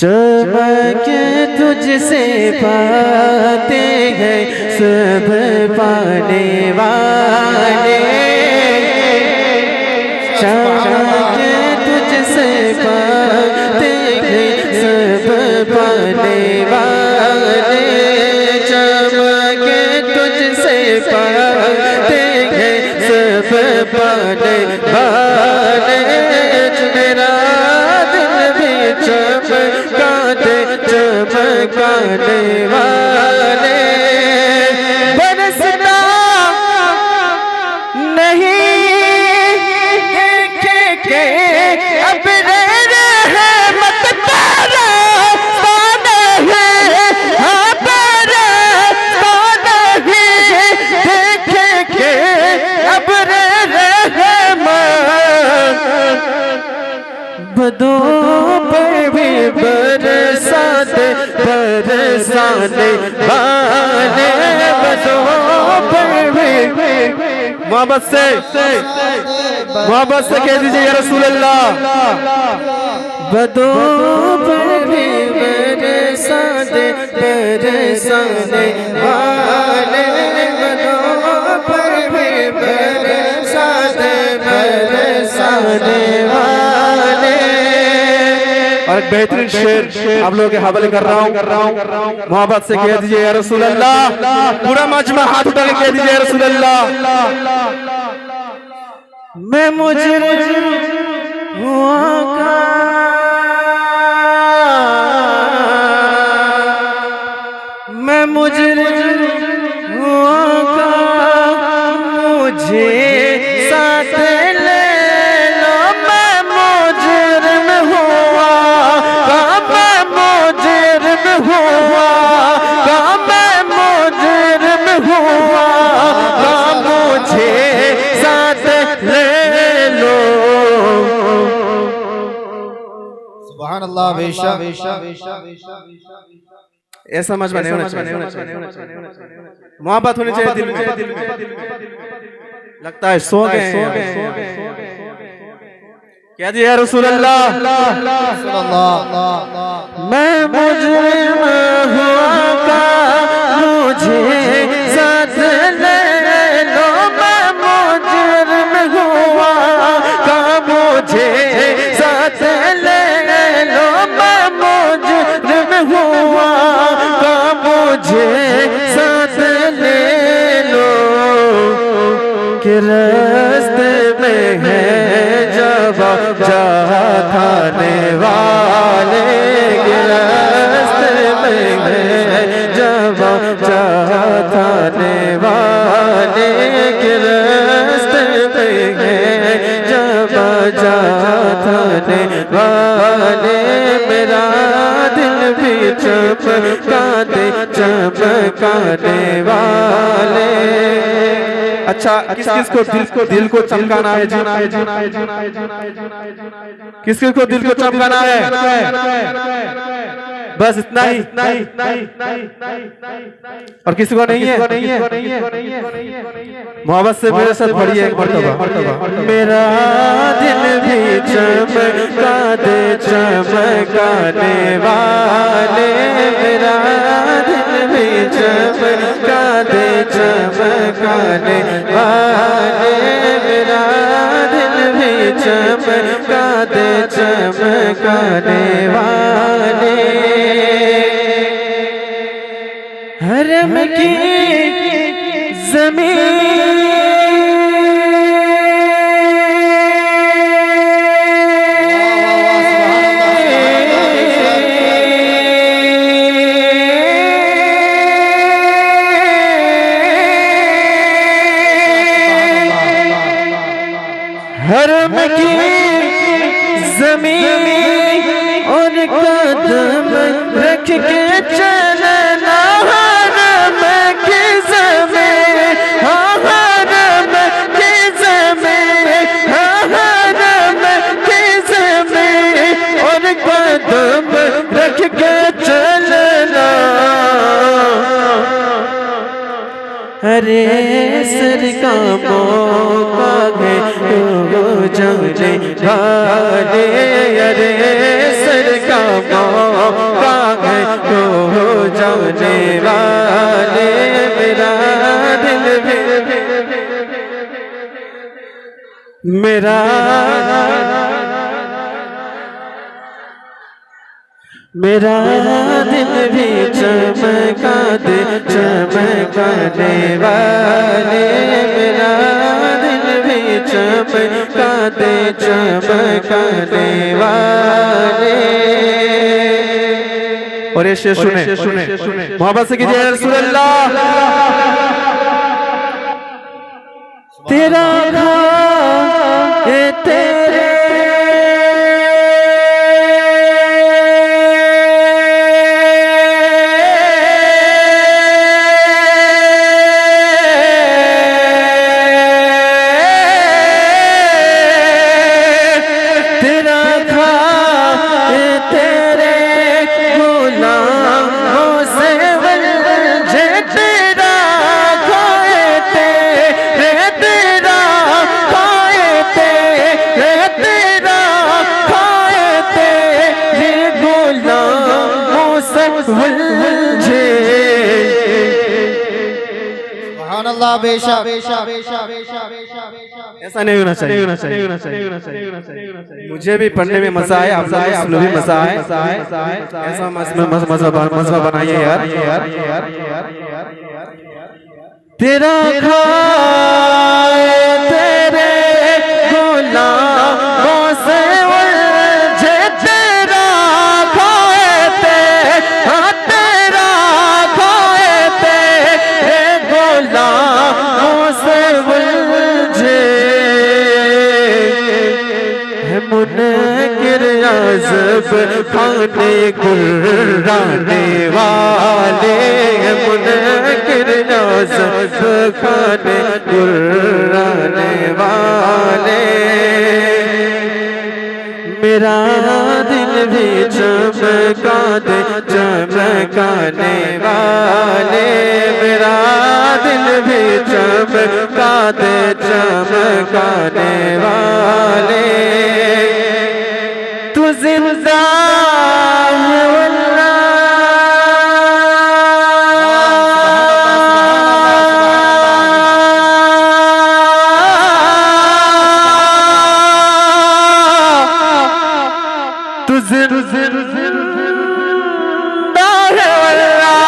चमके तुझसे पाते हैं सब पाने वाले, चमके तुझसे पाते हैं सब पाने वाले, चमके तुझसे पाते हैं सब पाने वाले, मेरा दिल भी चमकाने वाले, बरसता नहीं देखे के अब रहमत बरसाना है, हाँ बरसाना है, देखे के अब रहमत बदों पर भी बरसाने वाले, बदों पर भी मोहब्बत से कह दीजिए या रसूल अल्लाह, बदों पर भी बरसाने वाले, बदों पर भी बरसाने वाले। और एक बेहतरीन शेर आप लोगों के हवाले कर रहा हूँ, मोहब्बत से कह दीजिए या रसूल अल्लाह, पूरा मजमा हाथ उठा के कह दीजिए या रसूल अल्लाह, मैं मुजरिम हुआ का, मैं मुजरिम हुआ का, मुझे साथ ले लो, मैं मुजरिम हुआ का, मैं मुजरिम हुआ का, मैं मुजरिम हुआ का, मुझे साथ ले लो। सुभान अल्लाह। बेशक ऐसा समझ में नहीं होना चाहिए, मोहब्बत होनी चाहिए दिल में। लगता है सो गए, क्या जी या रसूल अल्लाह, मैं मुजरिम हुआ का, मुझे साथ ले लो, मैं मुजरिम हुआ का, मुझे साथ ले लो, मैं मुजरिम हुआ का, मुझे साथ ले लो, कि रास्ते में है जवाब जाने वाले, कि रास्ते में है जवाब जाने वाले, कि रास्ते में है जवाब जाने वाले, मेरा दिल भी चमकाने वाले। अच्छा, किस को दिल को चमकाना है जी, किस को दिल को चमकाना है, बस इतना ही, और किसी को नहीं है। मोहब्बत से मेरे साथ पढ़िए एक मर्तबा, मेरा दिल भी चमकाने वाले, मेरा दिल भी चमकाने वाले, मेरा दिल भी चमकाने वाले, हरम की ज़मीन हरम की ज़मीन और कदम रख के चलना, हरम की ज़मीन, हाँ हरम की ज़मीन, हाँ हरम की ज़मीन और कदम रख के चलना, अरे सर का मौका है तो जाने वाले, अरे सर का मौका मेरा मेरा दिल भी चमका दे चमकाने वाले, मेरा दिल भी चमका दे चमकाने वाले। और ये शेर सुने मोहब्बत से कीजिए रसूल अल्लाह। तेरा तेरे बेशक ऐसा नहीं होना चाहिए। मुझे भी पढ़ने में मजा आए, आप लोग भी मजा आए। ऐसा मजा बनाइए यार। तेरा खाए तेरे गुलामों से उलझे, तेरा खाए तेरा खाए तेरे गुलामों से उलझे। मुनकिर अज़ब खाने कुर्राने वाले, मुनकिर अज़ब खाने कुर्राने वाले। मेरा दिल भी चमका दे चमकाने वाले, मेरा दिल भी चमका दे चमकाने वाले। तू जिंदा है वल्लाह, तू जिंदा है वल्लाह,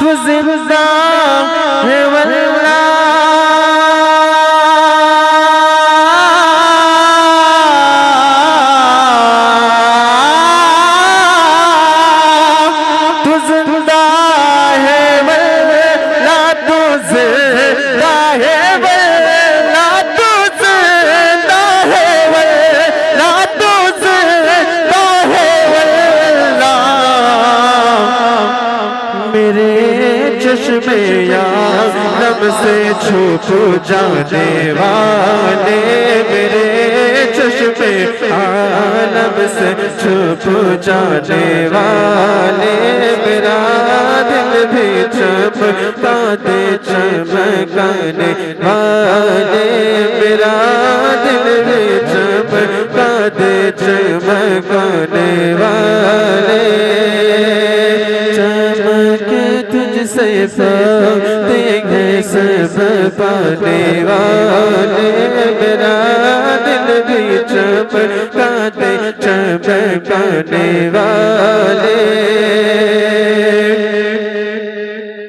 तू जिंदा है वल्लाह। चश्मे आलम से छुप जाने वाले, मेरे चश्मे आलम से छुप जाने वाले। मेरा दिल भी चमका दे चमकाने वाले, मेरा दिल भी चमका दे चमकाने वाले। तुझसे पाते हैं सब पाने वाले, मेरा दिल भी चमका दे चमकाने वाले।